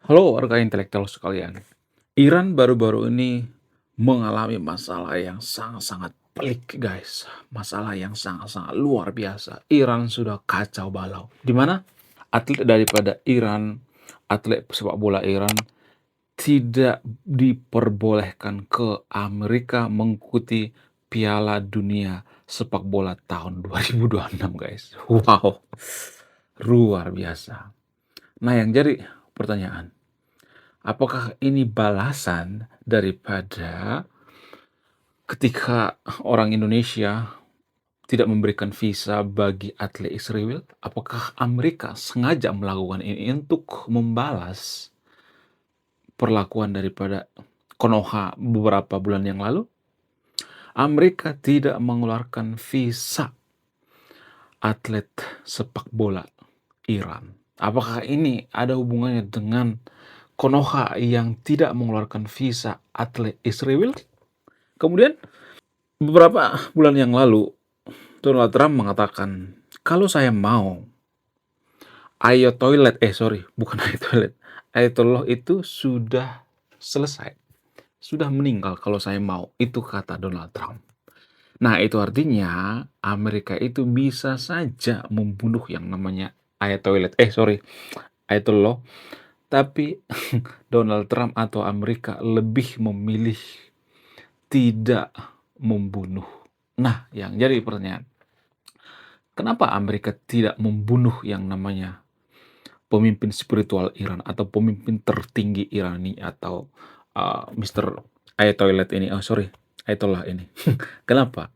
Halo warga intelektual sekalian. Iran baru-baru ini mengalami masalah yang sangat-sangat pelik guys. Masalah yang sangat-sangat luar biasa. Iran sudah kacau balau. Di mana atlet daripada Iran, atlet sepak bola Iran tidak diperbolehkan ke Amerika mengikuti Piala Dunia Sepak Bola tahun 2026 guys. Wow, luar biasa. Nah yang jadi pertanyaan, apakah ini balasan daripada ketika orang Indonesia tidak memberikan visa bagi atlet Israel? Apakah Amerika sengaja melakukan ini untuk membalas perlakuan daripada Konoha beberapa bulan yang lalu? Amerika tidak mengeluarkan visa atlet sepak bola Iran. Apakah ini ada hubungannya dengan Konoha yang tidak mengeluarkan visa atlet Israel? Kemudian beberapa bulan yang lalu Donald Trump mengatakan, kalau saya mau ayo toilet, sorry, bukan ayo toilet, Ayatollah itu sudah selesai, sudah meninggal kalau saya mau, itu kata Donald Trump. Nah itu artinya Amerika itu bisa saja membunuh yang namanya Ayatollah, tapi Donald Trump atau Amerika lebih memilih tidak membunuh. Nah, yang jadi pertanyaan, kenapa Amerika tidak membunuh yang namanya pemimpin spiritual Iran atau pemimpin tertinggi Iran ini atau Mr. Ayatollah ini? Kenapa?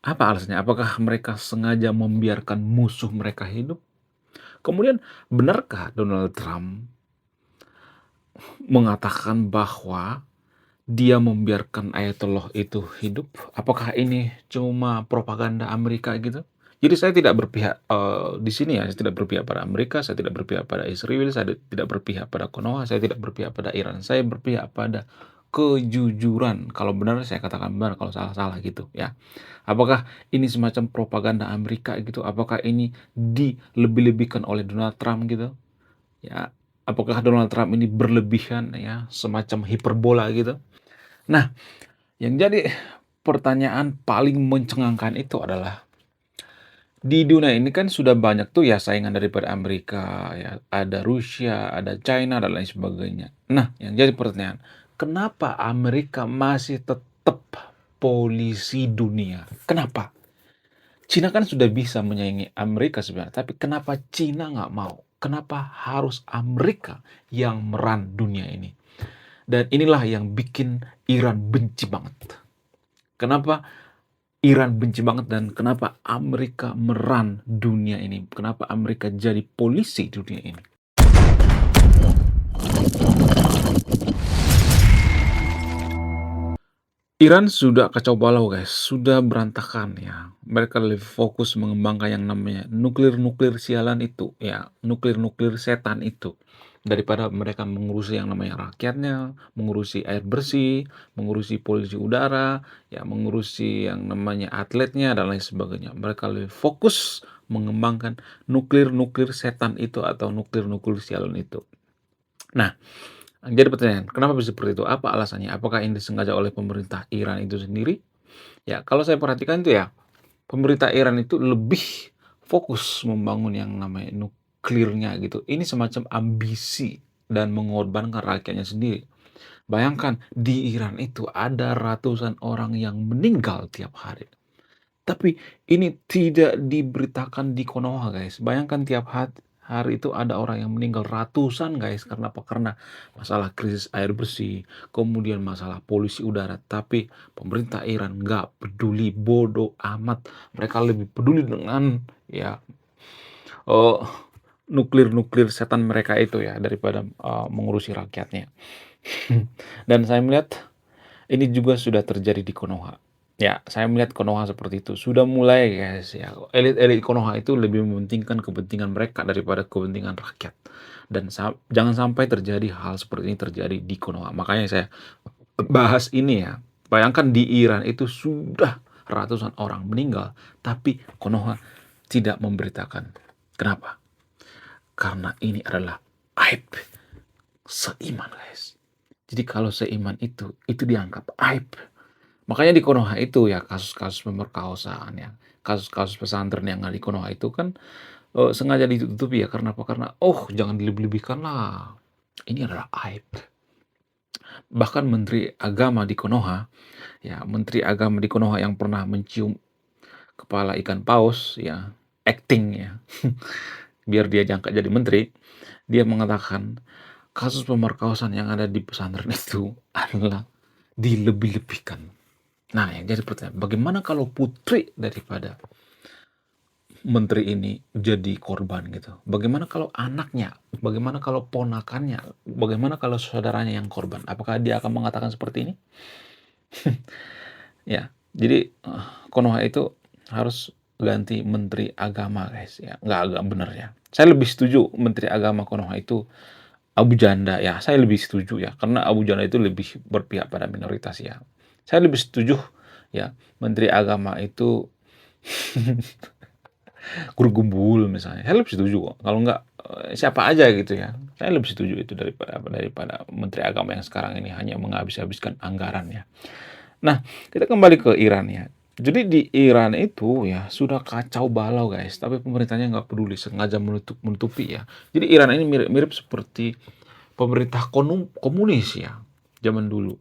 Apa alasannya? Apakah mereka sengaja membiarkan musuh mereka hidup? Kemudian, benarkah Donald Trump mengatakan bahwa dia membiarkan Ayatollah itu hidup? Apakah ini cuma propaganda Amerika gitu? Jadi saya tidak berpihak di sini ya, saya tidak berpihak pada Amerika, saya tidak berpihak pada Israel, saya tidak berpihak pada Konoha, saya tidak berpihak pada Iran. Saya berpihak pada kejujuran. Kalau benar saya katakan benar, kalau salah-salah gitu ya. Apakah ini semacam propaganda Amerika gitu? Apakah ini dilebih-lebihkan oleh Donald Trump gitu? Ya, apakah Donald Trump ini berlebihan ya, semacam hiperbola gitu? Nah, yang jadi pertanyaan paling mencengangkan itu adalah di dunia ini kan sudah banyak tuh ya saingan daripada Amerika, ya ada Rusia, ada China dan lain sebagainya. Nah, yang jadi pertanyaan, kenapa Amerika masih tetap polisi dunia? Kenapa? Cina kan sudah bisa menyaingi Amerika sebenarnya, tapi kenapa Cina nggak mau? Kenapa harus Amerika yang meran dunia ini? Dan inilah yang bikin Iran benci banget. Kenapa Iran benci banget dan kenapa Amerika meran dunia ini? Kenapa Amerika jadi polisi dunia ini? Iran sudah kacau balau guys, sudah berantakan ya. Mereka lebih fokus mengembangkan yang namanya nuklir-nuklir sialan itu, ya nuklir-nuklir setan itu. Daripada mereka mengurusi yang namanya rakyatnya, mengurusi air bersih, mengurusi polusi udara, ya mengurusi yang namanya atletnya dan lain sebagainya. Mereka lebih fokus mengembangkan nuklir-nuklir setan itu atau nuklir-nuklir sialan itu. Nah, jadi pertanyaan, kenapa bisa seperti itu? Apa alasannya? Apakah ini disengaja oleh pemerintah Iran itu sendiri? Ya, kalau saya perhatikan itu ya, pemerintah Iran itu lebih fokus membangun yang namanya nuklirnya gitu. Ini semacam ambisi dan mengorbankan rakyatnya sendiri. Bayangkan di Iran itu ada ratusan orang yang meninggal tiap hari. Tapi ini tidak diberitakan di Konoha guys. Bayangkan tiap hari itu ada orang yang meninggal ratusan guys. Karena apa? Karena masalah krisis air bersih, kemudian masalah polusi udara. Tapi pemerintah Iran nggak peduli, bodoh amat. Mereka lebih peduli dengan ya oh, nuklir-nuklir setan mereka itu ya daripada mengurusi rakyatnya. Dan saya melihat ini juga sudah terjadi di Konoha. Ya, saya melihat Konoha seperti itu. Sudah mulai guys ya, elit-elit Konoha itu lebih mementingkan kepentingan mereka daripada kepentingan rakyat. Dan jangan sampai terjadi hal seperti ini terjadi di Konoha. Makanya saya bahas ini ya. Bayangkan di Iran itu sudah ratusan orang meninggal, tapi Konoha tidak memberitakan. Kenapa? Karena ini adalah aib. seiman, guys. Jadi kalau seiman itu dianggap aib. Makanya di Konoha itu ya kasus-kasus pemerkosaan ya, kasus-kasus pesantren yang ada di Konoha itu kan, sengaja ditutupi ya karena apa? Karena, "Oh jangan dilebih-lebihkan lah, ini adalah aib." Bahkan Menteri Agama di Konoha, ya Menteri Agama di Konoha yang pernah mencium kepala ikan paus ya, acting ya, biar dia diangkat jadi menteri, dia mengatakan, "Kasus pemerkosaan yang ada di pesantren itu adalah dilebih-lebihkan." Nah, yang jadi pertanyaan, bagaimana kalau putri daripada menteri ini jadi korban gitu? Bagaimana kalau anaknya? Bagaimana kalau ponakannya? Bagaimana kalau saudaranya yang korban? Apakah dia akan mengatakan seperti ini? Ya, jadi, Konoha itu harus ganti menteri agama, guys, ya, nggak bener ya. Saya lebih setuju menteri agama Konoha itu Abu Janda, ya, saya lebih setuju ya, karena Abu Janda itu lebih berpihak pada minoritas ya. Saya lebih setuju ya, menteri agama itu Guru Gembul misalnya, saya lebih setuju kok. Kalau nggak, siapa aja gitu ya, saya lebih setuju itu daripada menteri agama yang sekarang ini hanya menghabiskan anggaran ya. Nah, kita kembali ke Iran ya. Jadi di Iran itu ya sudah kacau balau guys, tapi pemerintahnya nggak peduli, sengaja menutupi ya. Jadi Iran ini mirip-mirip seperti pemerintah komunis ya, zaman dulu.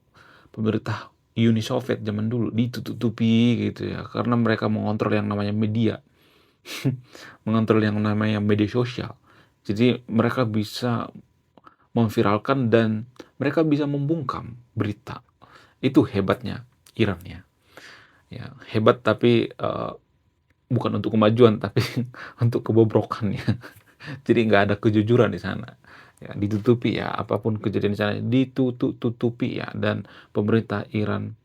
Pemerintah Uni Soviet zaman dulu ditutupi gitu ya, karena mereka mengontrol yang namanya media, mengontrol yang namanya media sosial. Jadi mereka bisa memviralkan dan mereka bisa membungkam berita. Itu hebatnya Iran ya. Ya, hebat tapi, bukan untuk kemajuan, tapi untuk kebobrokan ya. Jadi nggak ada kejujuran di sana. Ya, ditutupi ya, apapun kejadian di sana ditutupi ya, dan pemerintah Iran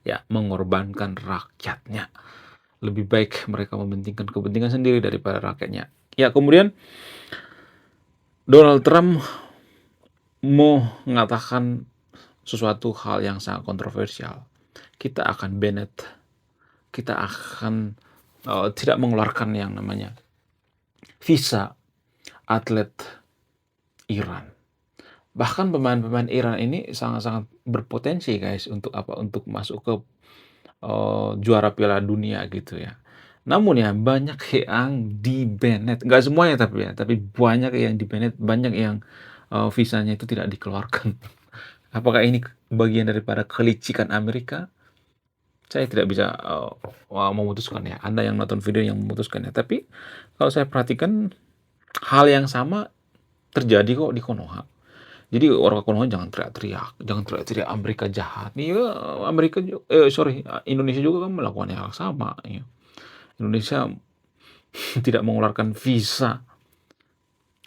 ya mengorbankan rakyatnya. Lebih baik mereka mementingkan kepentingan sendiri daripada rakyatnya. Ya, kemudian Donald Trump mengatakan sesuatu hal yang sangat kontroversial. Kita akan banned, kita akan, tidak mengeluarkan yang namanya visa atlet Iran. Bahkan pemain-pemain Iran ini sangat-sangat berpotensi guys untuk apa, untuk masuk ke, juara Piala Dunia gitu ya. Namun ya banyak yang di-banned, nggak semuanya tapi ya, tapi banyak yang di-banned, banyak yang, visanya itu tidak dikeluarkan. Apakah ini bagian daripada kelicikan Amerika? Saya tidak bisa, memutuskan ya, Anda yang nonton video yang memutuskan ya. Tapi kalau saya perhatikan hal yang sama terjadi kok di Konoha. Jadi orang Konoha jangan teriak-teriak, jangan teriak-teriak Amerika jahat. Iya, Indonesia juga kan melakukan hal yang sama ya. Indonesia tidak mengeluarkan visa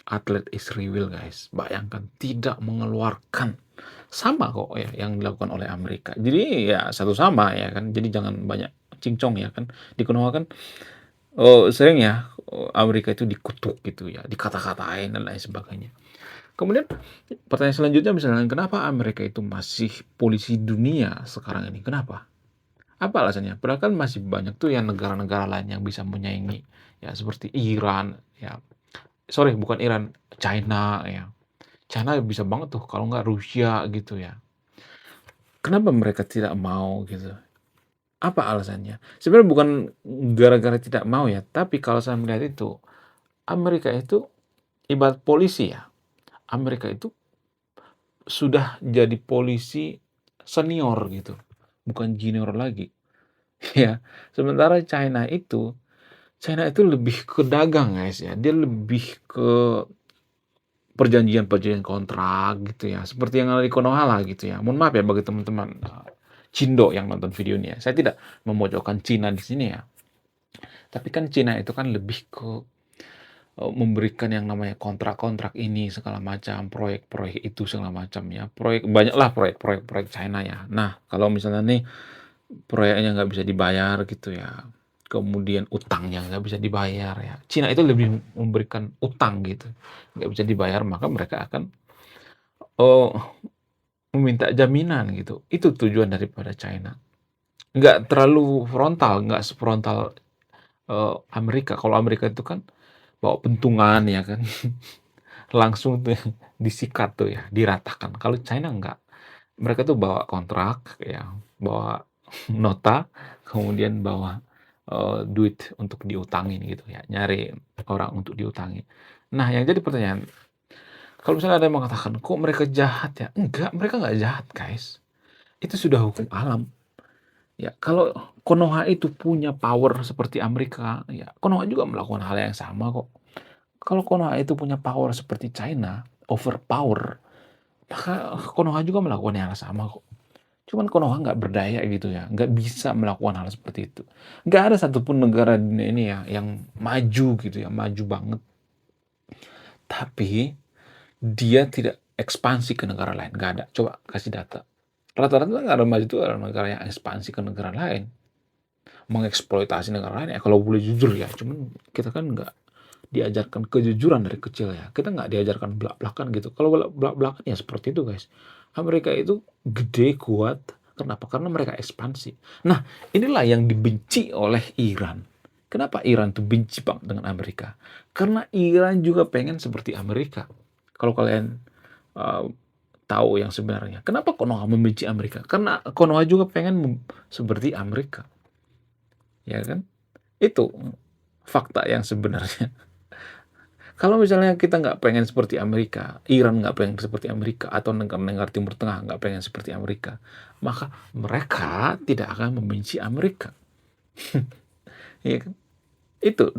atlet Israel guys. Bayangkan tidak mengeluarkan. Sama kok ya yang dilakukan oleh Amerika. Jadi ya satu sama ya kan. Jadi jangan banyak cincong ya kan. Di Konoha kan, sering ya, Amerika itu dikutuk gitu ya, dikata-katain dan lain sebagainya. Kemudian pertanyaan selanjutnya misalnya, kenapa Amerika itu masih polisi dunia sekarang ini? Kenapa? Apa alasannya? Padahal kan masih banyak tuh yang negara-negara lain yang bisa menyaingi, ya seperti Iran, ya sorry bukan Iran, China ya. China bisa banget tuh kalau nggak Rusia gitu ya. Kenapa mereka tidak mau gitu? Apa alasannya? Sebenarnya bukan gara-gara tidak mau ya, tapi kalau saya melihat itu, Amerika itu ibarat polisi ya. Amerika itu sudah jadi polisi senior gitu, bukan junior lagi. Ya, sementara China itu lebih ke dagang guys ya, dia lebih ke perjanjian-perjanjian kontrak gitu ya, seperti yang ada di Konoha lah gitu ya. Mohon maaf ya bagi teman-teman, Cindo yang nonton video ini ya, saya tidak memojokkan Cina di sini ya, tapi kan Cina itu kan lebih ke, memberikan yang namanya kontrak-kontrak ini segala macam, proyek-proyek itu segala macam ya, banyaklah proyek-proyek China ya. Nah, kalau misalnya nih proyeknya nggak bisa dibayar gitu ya, kemudian utangnya nggak bisa dibayar ya, Cina itu lebih memberikan utang gitu, nggak bisa dibayar maka mereka akan, oh, meminta jaminan gitu. Itu tujuan daripada China. Nggak terlalu frontal, nggak sefrontal, Amerika. Kalau Amerika itu kan bawa pentungan ya kan, langsung tuh disikat tuh ya, diratakan. Kalau China enggak. Mereka tuh bawa kontrak ya, bawa nota, kemudian bawa, duit untuk diutangin gitu ya, nyari orang untuk diutangin. Nah, yang jadi pertanyaan, kalau misalnya ada yang mengatakan, "Kok mereka jahat ya?" Enggak, mereka nggak jahat, guys. Itu sudah hukum alam. Ya, kalau Konoha itu punya power seperti Amerika, ya Konoha juga melakukan hal yang sama kok. Kalau Konoha itu punya power seperti China, overpower, maka Konoha juga melakukan yang sama kok. Cuman Konoha nggak berdaya gitu ya, nggak bisa melakukan hal seperti itu. Nggak ada satupun negara di dunia ini ya yang maju gitu ya, maju banget. Tapi dia tidak ekspansi ke negara lain, nggak ada. Coba kasih data. Rata-rata negara maju itu adalah negara yang ekspansi ke negara lain, mengeksploitasi negara lain ya kalau boleh jujur ya. Cuman kita kan nggak diajarkan kejujuran dari kecil ya. Kita nggak diajarkan belak-belakan gitu. Kalau belak-belakan ya seperti itu guys. Amerika itu gede, kuat. Kenapa? Karena mereka ekspansi. Nah, inilah yang dibenci oleh Iran. Kenapa Iran tuh benci banget dengan Amerika? Karena Iran juga pengen seperti Amerika. Kalau kalian uh, tahu yang sebenarnya. Kenapa Konoha membenci Amerika? Karena Konoha juga pengen seperti Amerika. Ya kan? Itu fakta yang sebenarnya. Kalau misalnya kita nggak pengen seperti Amerika, Iran nggak pengen seperti Amerika, atau negara-negara Timur Tengah nggak pengen seperti Amerika, maka mereka tidak akan membenci Amerika. Iya kan? Itu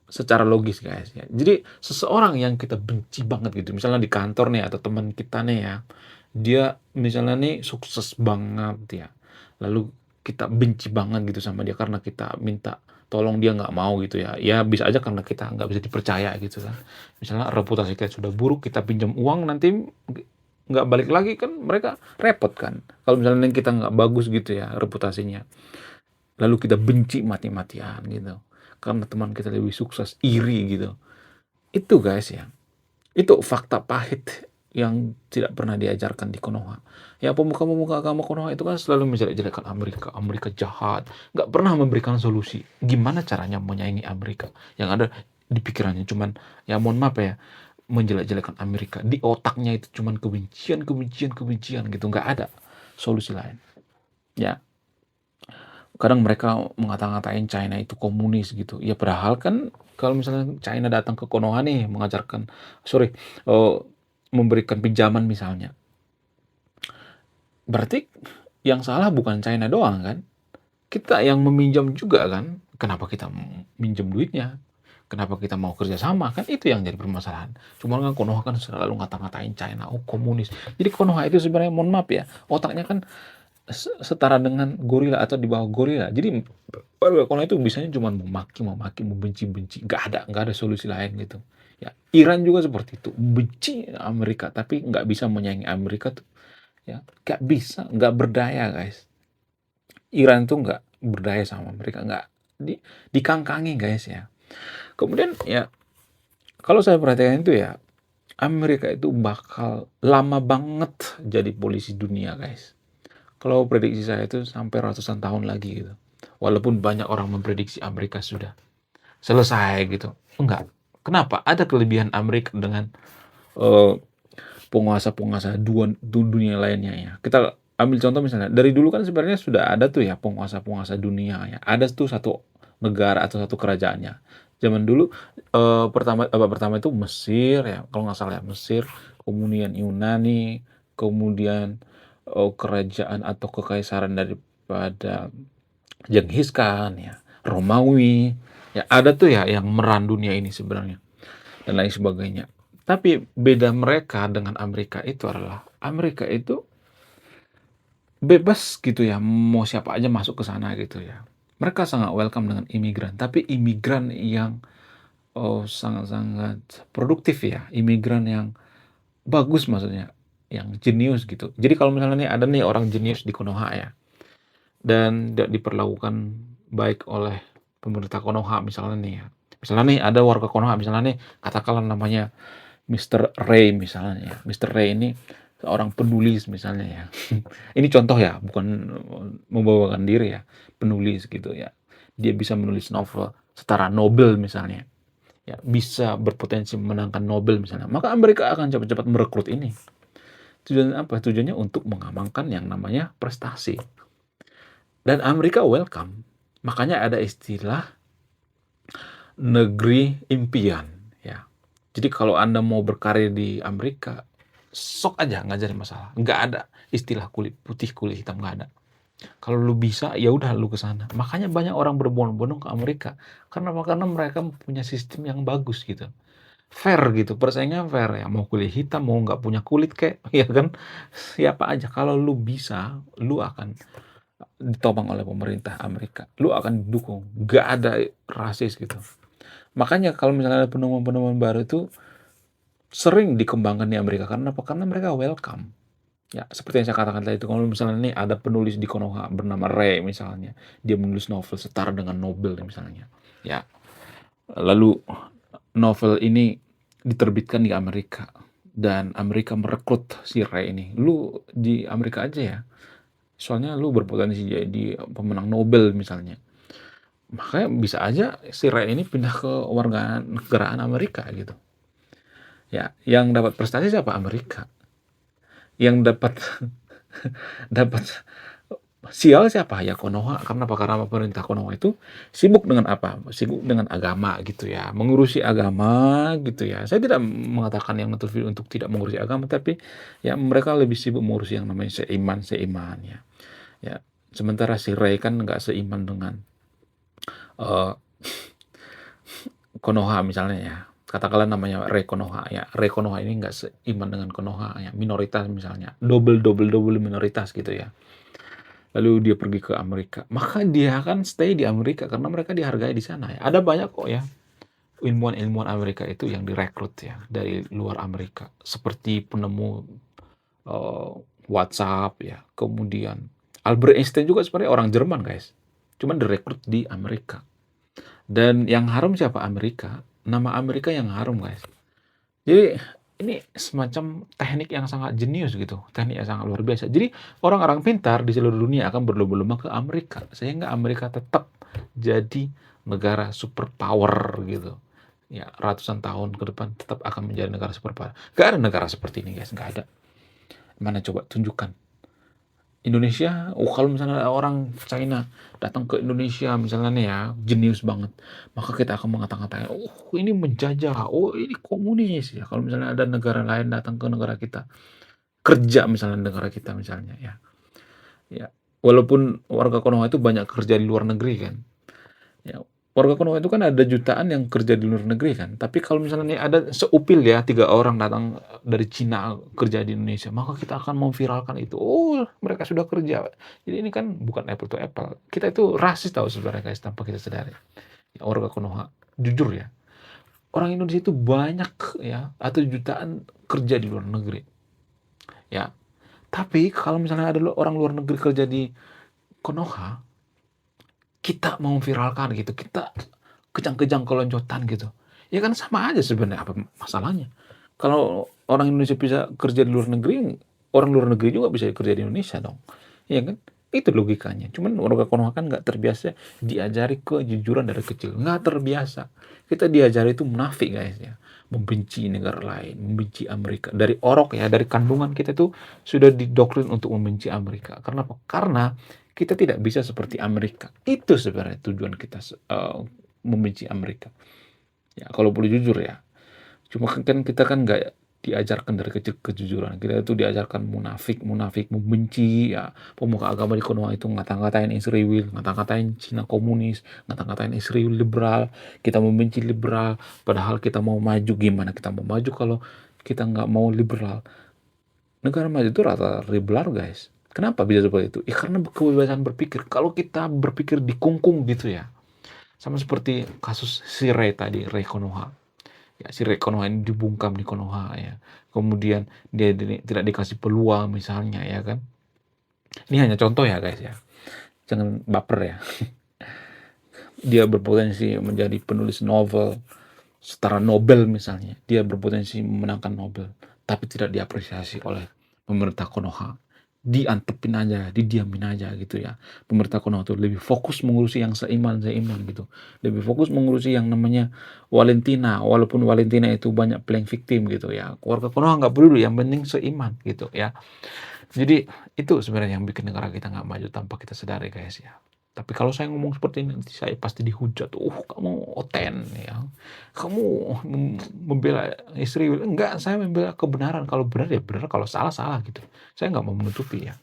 secara logis guys ya. Jadi seseorang yang kita benci banget gitu, misalnya di kantor nih atau teman kita nih ya, dia misalnya nih sukses banget ya, lalu kita benci banget gitu sama dia karena kita minta tolong dia nggak mau gitu ya. Ya bisa aja karena kita nggak bisa dipercaya gitu kan. Misalnya reputasi kita sudah buruk, kita pinjam uang nanti nggak balik lagi kan mereka repot kan. Kalau misalnya kita nggak bagus gitu ya reputasinya, lalu kita benci mati-matian gitu karena teman kita lebih sukses, iri gitu. Itu guys ya, itu fakta pahit yang tidak pernah diajarkan di Konoha. Ya pemuka-pemuka agama Konoha itu kan selalu menjelek-jelekan Amerika, Amerika jahat, nggak pernah memberikan solusi gimana caranya menyaingi Amerika. Yang ada di pikirannya cuman, ya mohon maaf ya, menjelek-jelekan Amerika. Di otaknya itu cuman kebencian, kebencian, kebencian gitu, nggak ada solusi lain. Ya, kadang mereka ngata-ngatain China itu komunis gitu. Ya padahal kan kalau misalnya China datang ke Konoha nih mengajarkan, sorry, eh, memberikan pinjaman misalnya, berarti yang salah bukan China doang kan? Kita yang meminjam juga kan? Kenapa kita minjem duitnya? Kenapa kita mau kerja sama? Kan itu yang jadi permasalahan. Cuman kan Konoha kan selalu ngata-ngatain China, oh komunis. Jadi Konoha itu sebenarnya mohon maaf ya, otaknya kan setara dengan gorila atau di bawah gorila. Jadi warga Konoha itu bisanya cuma memaki, membenci-benci. Nggak ada solusi lain gitu. Ya, Iran juga seperti itu. Benci Amerika, tapi nggak bisa menyaingi Amerika tuh. Ya, nggak bisa, nggak berdaya guys. Iran tuh nggak berdaya sama mereka, nggak dikangkangi guys ya. Kemudian ya, kalau saya perhatikan itu ya, Amerika itu bakal lama banget jadi polisi dunia guys. Kalau prediksi saya itu sampai ratusan tahun lagi gitu. Walaupun banyak orang memprediksi Amerika sudah selesai gitu. Enggak. Kenapa? Ada kelebihan Amerika dengan eh, penguasa-penguasa dunia lainnya ya. Kita ambil contoh misalnya, dari dulu kan sebenarnya sudah ada tuh ya penguasa-penguasa dunia ya. Ada tuh satu negara atau satu kerajaannya. Zaman dulu pertama itu Mesir ya, kalau nggak salah ya Mesir, kemudian Yunani, kemudian kerajaan atau kekaisaran daripada Genghis Khan ya, Romawi, ya ada tuh ya yang meran dunia ini sebenarnya dan lain sebagainya. Tapi beda mereka dengan Amerika itu adalah Amerika itu bebas gitu ya, mau siapa aja masuk ke sana gitu ya. Mereka sangat welcome dengan imigran, tapi imigran yang sangat-sangat produktif ya, imigran yang bagus maksudnya, yang jenius gitu. Jadi kalau misalnya nih ada nih orang jenius di Konoha ya, dan tidak diperlakukan baik oleh pemerintah Konoha misalnya nih ya. Misalnya nih ada warga Konoha misalnya nih, katakanlah namanya Mister Ray misalnya ya. Mister Ray ini seorang penulis misalnya ya. Ini contoh ya, bukan membawakan diri ya, penulis gitu ya. Dia bisa menulis novel setara Nobel misalnya. ya bisa berpotensi memenangkan Nobel misalnya, maka Amerika akan cepat-cepat merekrut ini. Tujuannya apa? Tujuannya untuk mengamankan yang namanya prestasi. Dan Amerika welcome. Makanya ada istilah negeri impian, ya. Jadi kalau Anda mau berkarir di Amerika, sok aja, nggak jadi masalah. Nggak ada istilah kulit putih, kulit hitam, nggak ada. Kalau lu bisa, ya udah lu ke sana. Makanya banyak orang berbondong-bondong ke Amerika. Karena apa? Karena mereka punya sistem yang bagus gitu. Fair gitu, persaingannya fair ya. Mau kulit hitam, mau nggak punya kulit kayak, ya kan? Siapa aja. Kalau lu bisa, lu akan ditopang oleh pemerintah Amerika. Lu akan didukung. Nggak ada rasis gitu. Makanya kalau misalnya ada penemuan-penemuan baru itu sering dikembangkan di Amerika. Karena apa? Karena mereka welcome. Ya, seperti yang saya katakan tadi itu, kalau misalnya nih ada penulis di Konoha bernama Ray misalnya, dia menulis novel setara dengan Nobel misalnya. Ya, lalu novel ini diterbitkan di Amerika dan Amerika merekrut si Ray ini. Lu di Amerika aja ya. Soalnya lu berpotensi jadi pemenang Nobel misalnya. Makanya bisa aja si Ray ini pindah ke warga negaraan Amerika gitu. Ya, yang dapat prestasi siapa? Amerika. Yang dapat dapat sial siapa? Ya Konoha. Karena apa? Karena pemerintah Konoha itu sibuk dengan apa? Sibuk dengan agama gitu ya. Mengurusi agama gitu ya. Saya tidak mengatakan yang Netherfield untuk tidak mengurusi agama, tapi ya mereka lebih sibuk mengurusi yang namanya seiman ya. Ya. Sementara si Rei kan nggak seiman dengan uh, Konoha misalnya ya. Katakanlah namanya Rei Konoha ya. Rei Konoha ini nggak seiman dengan Konoha ya. Minoritas misalnya. Double minoritas gitu ya. Lalu dia pergi ke Amerika. Maka dia akan stay di Amerika karena mereka dihargai di sana ya. Ada banyak kok ya ilmuwan-ilmuwan Amerika itu yang direkrut ya dari luar Amerika. Seperti penemu uh, WhatsApp ya. Kemudian Albert Einstein juga sebenarnya orang Jerman guys. Cuman direkrut di Amerika. Dan yang harum siapa? Amerika. Nama Amerika yang harum guys. Jadi ini semacam teknik yang sangat jenius gitu, teknik yang sangat luar biasa. Jadi orang-orang pintar di seluruh dunia akan berlomba-lomba ke Amerika, sehingga Amerika tetap jadi negara superpower gitu. Ya, ratusan tahun ke depan tetap akan menjadi negara superpower. Gak ada negara seperti ini guys, gak ada. Mana coba tunjukkan. Indonesia, kalau misalnya ada orang China datang ke Indonesia misalnya nih ya, jenius banget, maka kita akan mengata-ngatain, oh ini menjajah, oh ini komunis ya. Kalau misalnya ada negara lain datang ke negara kita, kerja misalnya negara kita misalnya ya, ya walaupun warga Konoha itu banyak kerja di luar negeri kan, ya warga Konoha itu kan ada jutaan yang kerja di luar negeri kan. Tapi kalau misalnya nih ada seupil ya 3 orang datang dari Cina kerja di Indonesia, maka kita akan memviralkan itu. Oh, mereka sudah kerja. Jadi ini kan bukan apple to apple. Kita itu rasis tahu sebenarnya guys tanpa kita sadari. Ya, warga Konoha, jujur ya. Orang Indonesia itu banyak ya atau jutaan kerja di luar negeri. Ya. Tapi kalau misalnya ada orang luar negeri kerja di Konoha, kita mau viralkan gitu, kita kejang-kejang keloncotan gitu. Ya kan sama aja sebenarnya, apa masalahnya? Kalau orang Indonesia bisa kerja di luar negeri, orang luar negeri juga bisa kerja di Indonesia dong. Iya kan? Itu logikanya. Cuman warga Konoha kan nggak terbiasa diajari kejujuran dari kecil. Nggak terbiasa. Kita diajari itu munafik guys ya. Membenci negara lain, membenci Amerika. Dari orok ya, dari kandungan kita itu sudah didoktrin untuk membenci Amerika. Karena apa? Karena kita tidak bisa seperti Amerika. Itu sebenarnya tujuan kita membenci Amerika. Ya, kalau boleh jujur ya. Cuma kan kita kan nggak diajarkan dari kecil kejujuran. Kita itu diajarkan munafik, munafik, membenci. Ya, pemuka agama di Konoha itu ngata-ngatain Israel, ngata-ngatain Cina komunis, ngata-ngatain Israel liberal. Kita membenci liberal, padahal kita mau maju. Gimana kita mau maju kalau kita nggak mau liberal? Negara maju itu rata liberal guys. Kenapa bisa seperti itu? Ya karena kebebasan berpikir. Kalau kita berpikir dikungkung gitu ya. Sama seperti kasus si Rei tadi, Rei Konoha. Ya, si Rei Konoha ini dibungkam di Konoha ya. Kemudian dia tidak dikasih peluang misalnya ya kan. Ini hanya contoh ya guys ya. Jangan baper ya. Dia berpotensi menjadi penulis novel setara Nobel misalnya. Dia berpotensi memenangkan Nobel. Tapi tidak diapresiasi oleh pemerintah Konoha. diantepin aja, didiamin aja gitu ya. Pemerintah Konoha tuh lebih fokus mengurusi yang seiman-seiman gitu. Lebih fokus mengurusi yang namanya Valentina, walaupun Valentina itu banyak playing victim gitu ya. Keluarga Konoha nggak peduli, yang penting seiman gitu ya. Jadi itu sebenarnya yang bikin negara kita nggak maju tanpa kita sadari guys ya. Tapi kalau saya ngomong seperti ini nanti saya pasti dihujat, kamu oten ya, kamu membela istri." Enggak, saya membela kebenaran. Kalau benar ya benar, kalau salah salah gitu. Saya nggak mau menutupi ya.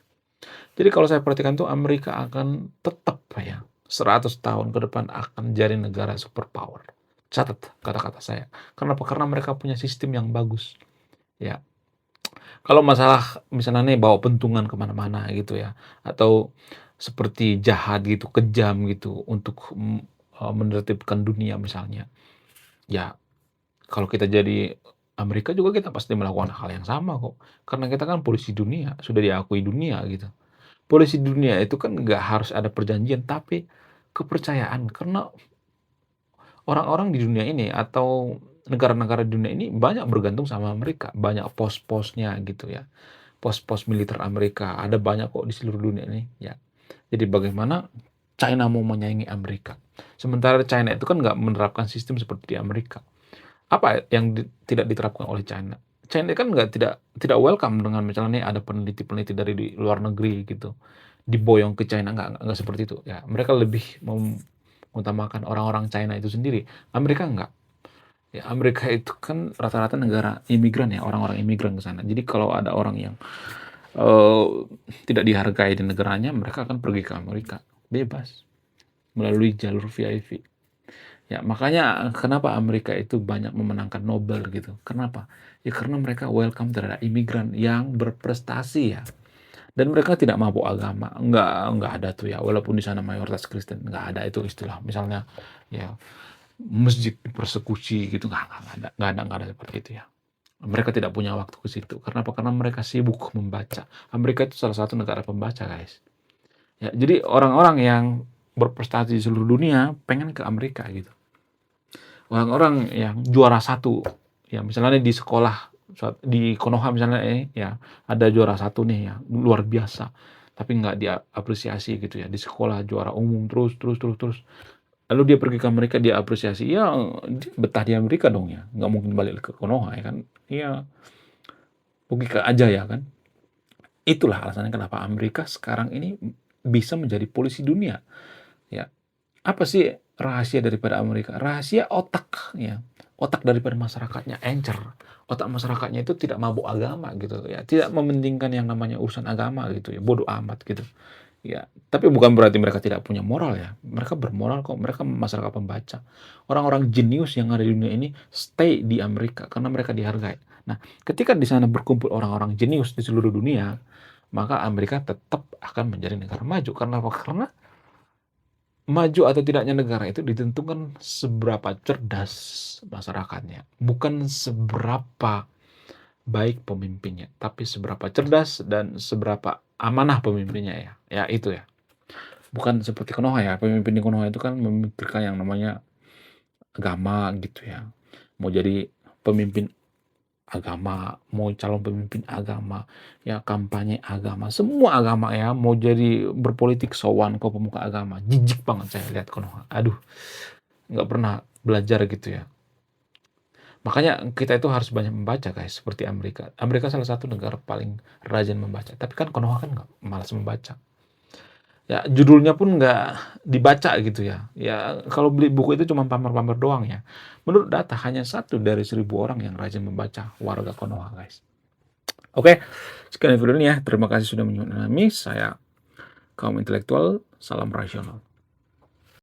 Jadi kalau saya perhatikan tuh Amerika akan tetap ya 100 tahun ke depan akan jadi negara superpower. Catat kata-kata saya. Kenapa? Karena mereka punya sistem yang bagus. Ya, kalau masalah misalnya nih bawa pentungan kemana-mana gitu ya, atau seperti jahat gitu, kejam gitu untuk menertibkan dunia misalnya. Ya, kalau kita jadi Amerika juga kita pasti melakukan hal yang sama kok. Karena kita kan polisi dunia, sudah diakui dunia gitu. Polisi dunia itu kan nggak harus ada perjanjian, tapi kepercayaan. Karena orang-orang di dunia ini atau negara-negara di dunia ini banyak bergantung sama Amerika, banyak pos-posnya gitu ya. Pos-pos militer Amerika, ada banyak kok di seluruh dunia ini, ya. Jadi bagaimana China mau menyaingi Amerika? Sementara China itu kan nggak menerapkan sistem seperti di Amerika. Apa yang tidak diterapkan oleh China? China kan tidak tidak welcome dengan misalnya nih ada peneliti-peneliti dari di luar negeri gitu, diboyong ke China, nggak seperti itu, ya. Mereka lebih mengutamakan orang-orang China itu sendiri, Amerika nggak. Ya, Amerika itu kan rata-rata negara imigran ya, orang-orang imigran ke sana. Jadi kalau ada orang yang eee, tidak dihargai di negaranya, mereka akan pergi ke Amerika, bebas, melalui jalur VIP. Ya, makanya kenapa Amerika itu banyak memenangkan Nobel gitu, kenapa? Ya karena mereka welcome terhadap imigran yang berprestasi ya, dan mereka tidak mabuk agama, nggak ada tuh ya, walaupun di sana mayoritas Kristen, nggak ada itu istilah misalnya ya, masjid dipersekusi gitu, nggak ada seperti itu ya. Mereka tidak punya waktu ke situ. Kenapa? Karena mereka sibuk membaca. Amerika itu salah satu negara pembaca, guys. Ya, jadi orang-orang yang berprestasi di seluruh dunia pengen ke Amerika gitu. Orang-orang yang juara satu, ya misalnya di sekolah di Konoha misalnya ya ada juara satu nih ya luar biasa, tapi nggak diapresiasi gitu ya di sekolah juara umum terus terus terus terus. Lalu dia pergi ke Amerika dia apresiasi, ya dia betah di Amerika dong ya, nggak mungkin balik ke Konoha ya kan, iya pergi ke aja ya kan. Itulah alasannya kenapa Amerika sekarang ini bisa menjadi polisi dunia. Ya, apa sih rahasia daripada Amerika? Rahasia otak ya. Otak daripada masyarakatnya encer. Otak masyarakatnya itu tidak mabuk agama gitu ya. Tidak mementingkan yang namanya urusan agama gitu ya. Bodoh amat gitu. Ya, tapi bukan berarti mereka tidak punya moral ya. Mereka bermoral kok. Mereka masyarakat pembaca. Orang-orang jenius yang ada di dunia ini stay di Amerika karena mereka dihargai. Nah, ketika di sana berkumpul orang-orang jenius di seluruh dunia, maka Amerika tetap akan menjadi negara maju. Karena apa? Karena maju atau tidaknya negara itu ditentukan seberapa cerdas masyarakatnya, bukan seberapa baik pemimpinnya, tapi seberapa cerdas dan seberapa amanah pemimpinnya ya. Ya itu ya. Bukan seperti Konoha ya, pemimpin di Konoha itu kan memikirkan yang namanya agama gitu ya. Mau jadi pemimpin agama, mau calon pemimpin agama, ya kampanye agama, semua agama ya, mau jadi berpolitik sowan ke pemuka agama. Jijik banget saya lihat Konoha. Aduh, nggak pernah belajar gitu ya. Makanya kita itu harus banyak membaca guys, seperti Amerika. Amerika salah satu negara paling rajin membaca. Tapi kan Konoha kan nggak malas membaca. Ya judulnya pun nggak dibaca gitu ya. Ya kalau beli buku itu cuma pamer-pamer doang ya. Menurut data hanya 1 dari 1.000 orang yang rajin membaca warga Konoha guys. Oke, sekian video ini ya. Terima kasih sudah menonton kami. Saya kaum intelektual, salam rasional.